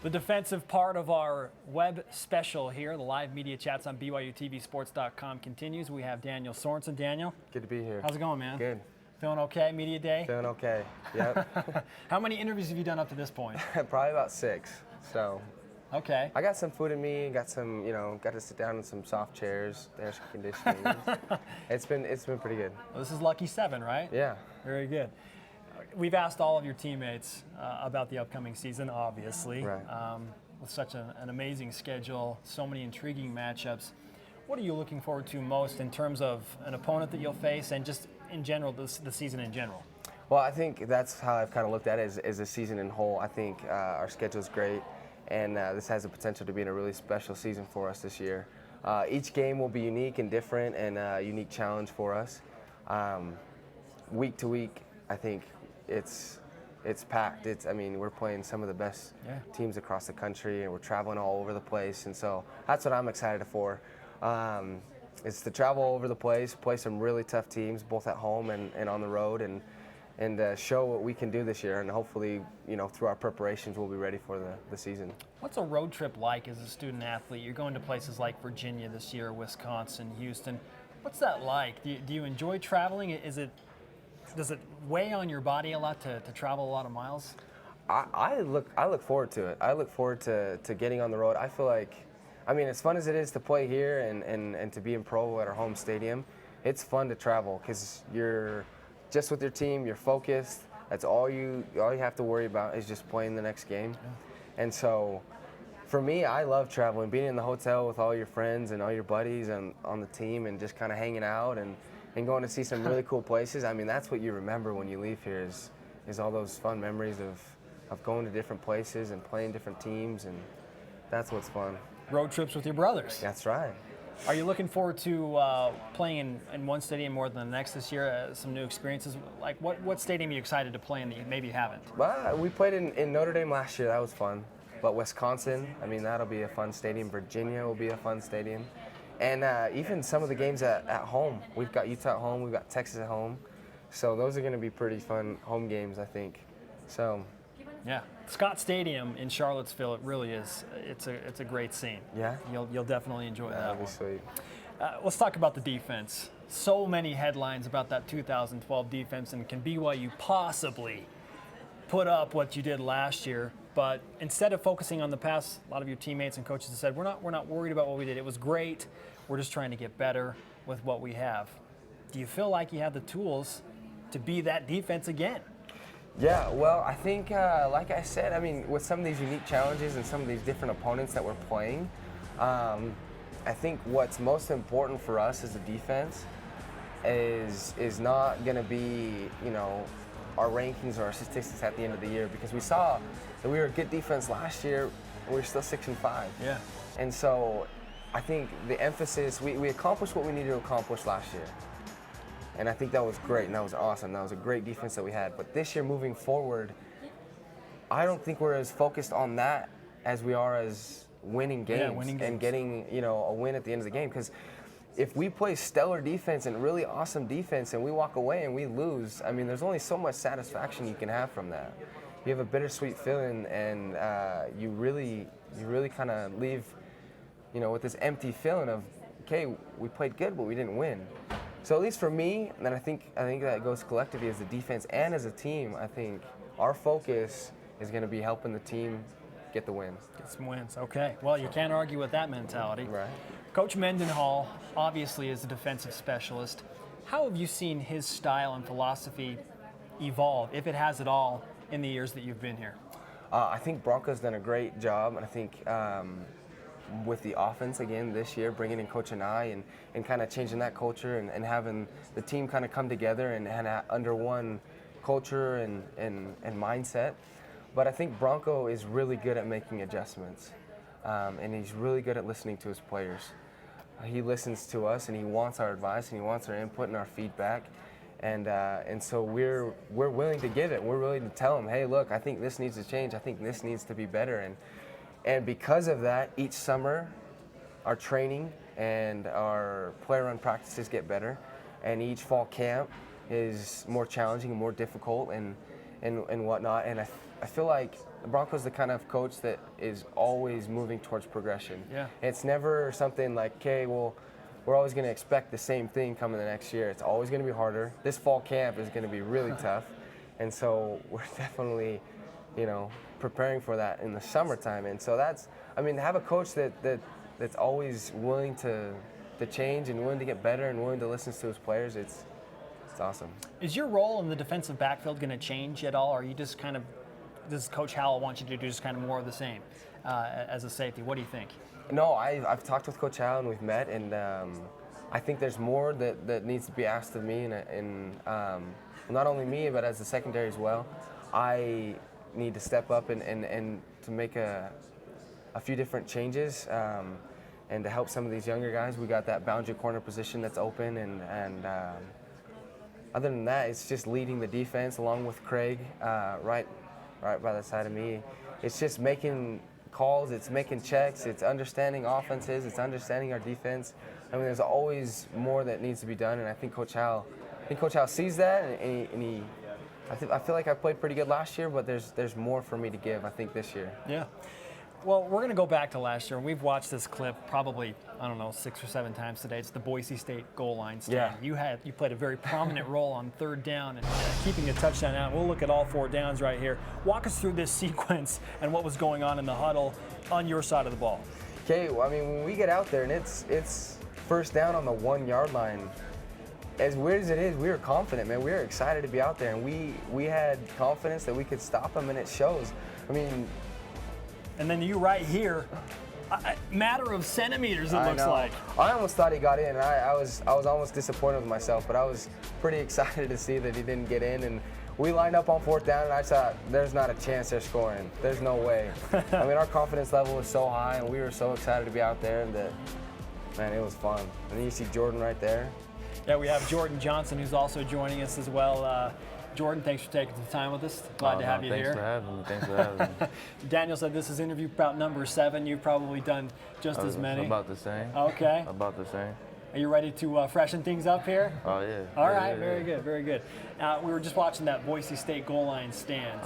The defensive part of our web special here, the live media chats on BYUtvsports.com continues. We have Daniel Sorenson. Daniel. Good to be here. How's it going, man? Good. Feeling okay? Media day? Feeling okay. Yep. How many interviews have you done up to this point? Probably about 6. So. Okay. I got some food in me. Got some, got to sit down in some soft chairs. Air conditioning. It's been pretty good. Well, this is lucky 7, right? Yeah. Very good. We've asked all of your teammates about the upcoming season, obviously. Right. With such an amazing schedule, so many intriguing matchups. What are you looking forward to most in terms of an opponent that you'll face and just in general, the season in general? Well, I think that's how I've kind of looked at it as a season in whole. I think our schedule is great, and this has the potential to be a really special season for us this year. Each game will be unique and different and a unique challenge for us. Week to week, I think it's packed. We're playing some of the best teams across the country, and we're traveling all over the place, and so that's what I'm excited for. It's to travel all over the place, play some really tough teams, both at home and on the road, and show what we can do this year. And hopefully, through our preparations, we'll be ready for the season. What's a road trip like as a student athlete? You're going to places like Virginia this year, Wisconsin, Houston. What's that like? Do you enjoy traveling? Does it weigh on your body a lot to travel a lot of miles? I look forward to it. I look forward to getting on the road. I feel like, as fun as it is to play here and to be in pro at our home stadium, it's fun to travel because you're just with your team, you're focused. That's all you have to worry about is just playing the next game. Yeah. And so for me, I love traveling, being in the hotel with all your friends and all your buddies and on the team and just kind of hanging out and going to see some really cool places. That's what you remember when you leave here is all those fun memories of going to different places and playing different teams, and that's what's fun. Road trips with your brothers. That's right. Are you looking forward to playing in one stadium more than the next this year? Some new experiences? Like what stadium are you excited to play in that you maybe haven't? Well, we played in Notre Dame last year. That was fun. But Wisconsin, that'll be a fun stadium. Virginia will be a fun stadium. And even some of the games at home. We've got Utah at home. We've got Texas at home. So those are going to be pretty fun home games, I think. So. Yeah, Scott Stadium in Charlottesville, it really is. It's a great scene. Yeah. You'll definitely enjoy that That'll be one. Sweet. Let's talk about the defense. So many headlines about that 2012 defense, and can BYU possibly put up what you did last year? But instead of focusing on the past, a lot of your teammates and coaches have said, we're not worried about what we did. It was great. We're just trying to get better with what we have. Do you feel like you have the tools to be that defense again? Yeah, well, I think, like I said, with some of these unique challenges and some of these different opponents that we're playing, I think what's most important for us as a defense is not going to be, our rankings or our statistics at the end of the year, because we saw that we were a good defense last year and we were still 6-5. Yeah. And so I think the emphasis, we accomplished what we needed to accomplish last year. And I think that was great, and that was awesome. That was a great defense that we had. But this year, moving forward, I don't think we're as focused on that as we are as winning games, and getting, a win at the end of the game. Because if we play stellar defense and really awesome defense and we walk away and we lose, there's only so much satisfaction you can have from that. You have a bittersweet feeling, and you really kind of leave, with this empty feeling of, okay, we played good, but we didn't win. So at least for me, and I think that goes collectively as a defense and as a team, I think our focus is going to be helping the team get the wins. Get some wins. Okay. Well, you can't argue with that mentality. Right. Coach Mendenhall obviously is a defensive specialist. How have you seen his style and philosophy evolve, if it has at all, in the years that you've been here? I think Bronco's done a great job, and I think with the offense again this year, bringing in Coach Anai and kind of changing that culture and having the team kind of come together and under one culture and mindset. But I think Bronco is really good at making adjustments, and he's really good at listening to his players. He listens to us, and he wants our advice, and he wants our input and our feedback. And so we're willing to give it. We're willing to tell him, hey, look, I think this needs to change. I think this needs to be better. And because of that, each summer, our training and our player run practices get better. And each fall camp, is more challenging and more difficult and whatnot. And I feel like the Broncos the kind of coach that is always moving towards progression. Yeah. It's never something like, okay, well, we're always going to expect the same thing coming the next year. It's always going to be harder. This fall camp is going to be really tough. And so we're definitely, preparing for that in the summertime. And so to have a coach that's always willing to change and willing to get better and willing to listen to his players, it's awesome. Is your role in the defensive backfield going to change at all, or are you just kind of, does Coach Howell want you to do just kind of more of the same as a safety? What do you think? No, I've talked with Coach Howell and we've met, and I think there's more that needs to be asked of me, and not only me, but as the secondary as well. I need to step up and to make a few different changes and to help some of these younger guys. We got that boundary corner position that's open, and other than that, it's just leading the defense along with Craig right by the side of me. It's just making calls, it's making checks, it's understanding offenses, it's understanding our defense. There's always more that needs to be done, and I think Coach Howell sees that, and I feel like I played pretty good last year, but there's more for me to give, I think, this year. Yeah. Well, we're going to go back to last year, and we've watched this clip probably, 6 or 7 times today. It's the Boise State goal line stand. Yeah. You played a very prominent role on 3rd down and keeping a touchdown out. We'll look at all 4 downs right here. Walk us through this sequence and what was going on in the huddle on your side of the ball. Okay, when we get out there and it's first down on the 1-yard line, as weird as it is, we were confident, man. We were excited to be out there, and we had confidence that we could stop them, and it shows. And then you right here, matter of centimeters, it looks like. I almost thought he got in. I was almost disappointed with myself, but I was pretty excited to see that he didn't get in. And we lined up on 4th down, and I thought, there's not a chance they're scoring. There's no way. Our confidence level was so high, and we were so excited to be out there, and man, it was fun. And then you see Jordan right there. Yeah, we have Jordan Johnson, who's also joining us as well. Jordan, thanks for taking some time with us. Glad to have you here. Thanks for having me. Daniel said this is interview about number 7. You've probably done just as many. About the same. Okay. About the same. Are you ready to freshen things up here? Oh, yeah. All right, very good, very good. We were just watching that Boise State goal line stand,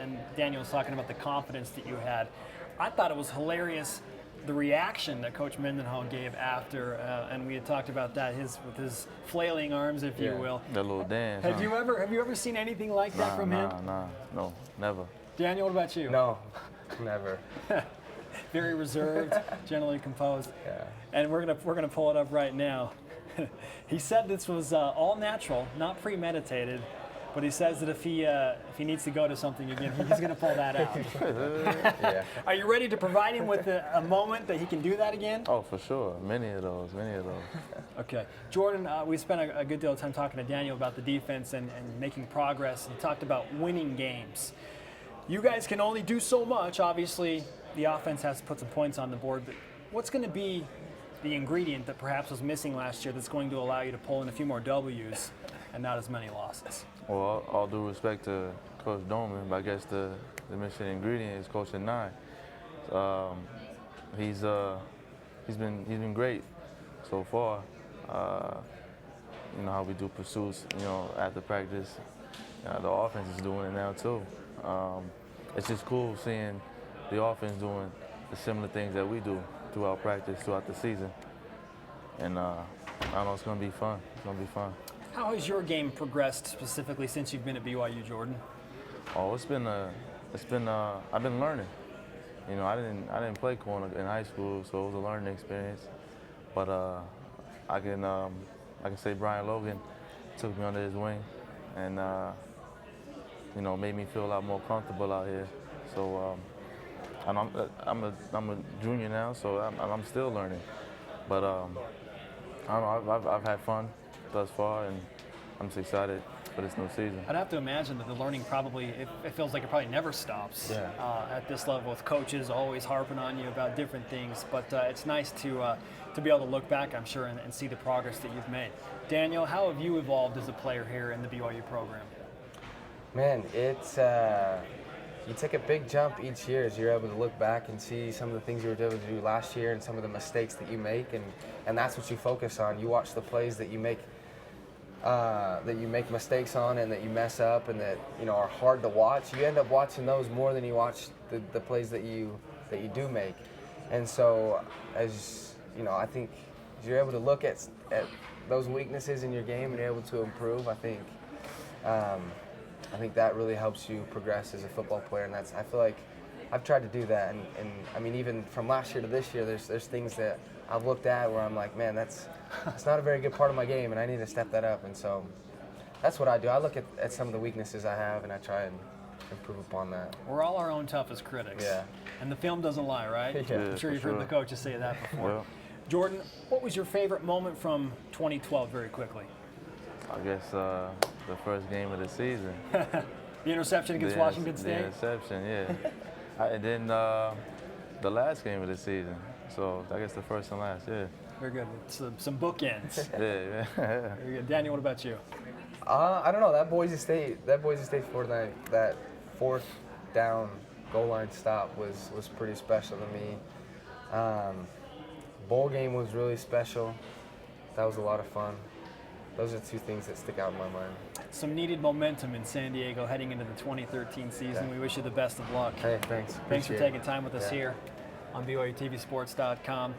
and Daniel was talking about the confidence that you had. I thought it was hilarious, the reaction that Coach Mendenhall gave after, and we had talked about that, with his flailing arms, if you will. That little dance. Have you ever seen anything like that from him? No, never. Daniel, what about you? No, never. Very reserved, generally composed. Yeah. And we're gonna pull it up right now. He said this was all natural, not premeditated. But he says that if he needs to go to something again, he's going to pull that out. Yeah. Are you ready to provide him with a moment that he can do that again? Oh, for sure. Many of those. Okay. Jordan, we spent a good deal of time talking to Daniel about the defense and making progress, and talked about winning games. You guys can only do so much. Obviously, the offense has to put some points on the board. But what's going to be the ingredient that perhaps was missing last year that's going to allow you to pull in a few more W's and not as many losses? Well, all due respect to Coach Doman, but I guess the missing ingredient is Coach Nye. He's been great so far. How we do pursuits, after practice. The offense is doing it now too. It's just cool seeing the offense doing the similar things that we do throughout practice, throughout the season. And I don't know, it's gonna be fun. It's gonna be fun. How has your game progressed specifically since you've been at BYU, Jordan? Oh, I've been learning. I didn't play corner in high school, so it was a learning experience. But I can say Brian Logan took me under his wing, and made me feel a lot more comfortable out here. So I'm a junior now, so I'm still learning. But I don't know. I've had fun thus far, and I'm just excited for this new season. I'd have to imagine that the learning it feels like it probably never stops at this level, with coaches always harping on you about different things. But it's nice to be able to look back, I'm sure, and see the progress that you've made. Daniel, how have you evolved as a player here in the BYU program? Man, it's you take a big jump each year as you're able to look back and see some of the things you were able to do last year and some of the mistakes that you make, and that's what you focus on. You watch the plays that you make that you make mistakes on and that you mess up and that are hard to watch, you end up watching those more than you watch the plays that you do make. And so, as I think you're able to look at those weaknesses in your game and you're able to improve. I think that really helps you progress as a football player, and I feel like I've tried to do that. And I mean, even from last year to this year, there's things that I've looked at where I'm like, man, that's not a very good part of my game, and I need to step that up. And so that's what I do. I look at some of the weaknesses I have, and I try and improve upon that. We're all our own toughest critics. Yeah. And the film doesn't lie, right? Yeah, I'm sure you've heard the coaches say that before. Well, Jordan, what was your favorite moment from 2012 very quickly? I guess the first game of the season. The interception against Washington State? The interception, yeah. And then the last game of the season. So I guess the first and last, yeah. Very good. Some bookends. Yeah. Very good. Daniel, what about you? I don't know. That Boise State that fourth down goal line stop was pretty special to me. Bowl game was really special. That was a lot of fun. Those are two things that stick out in my mind. Some needed momentum in San Diego heading into the 2013 season. Yeah. We wish you the best of luck. Hey, thanks. Thanks for Appreciate taking it. time with us Yeah. here on BYUtvsports.com.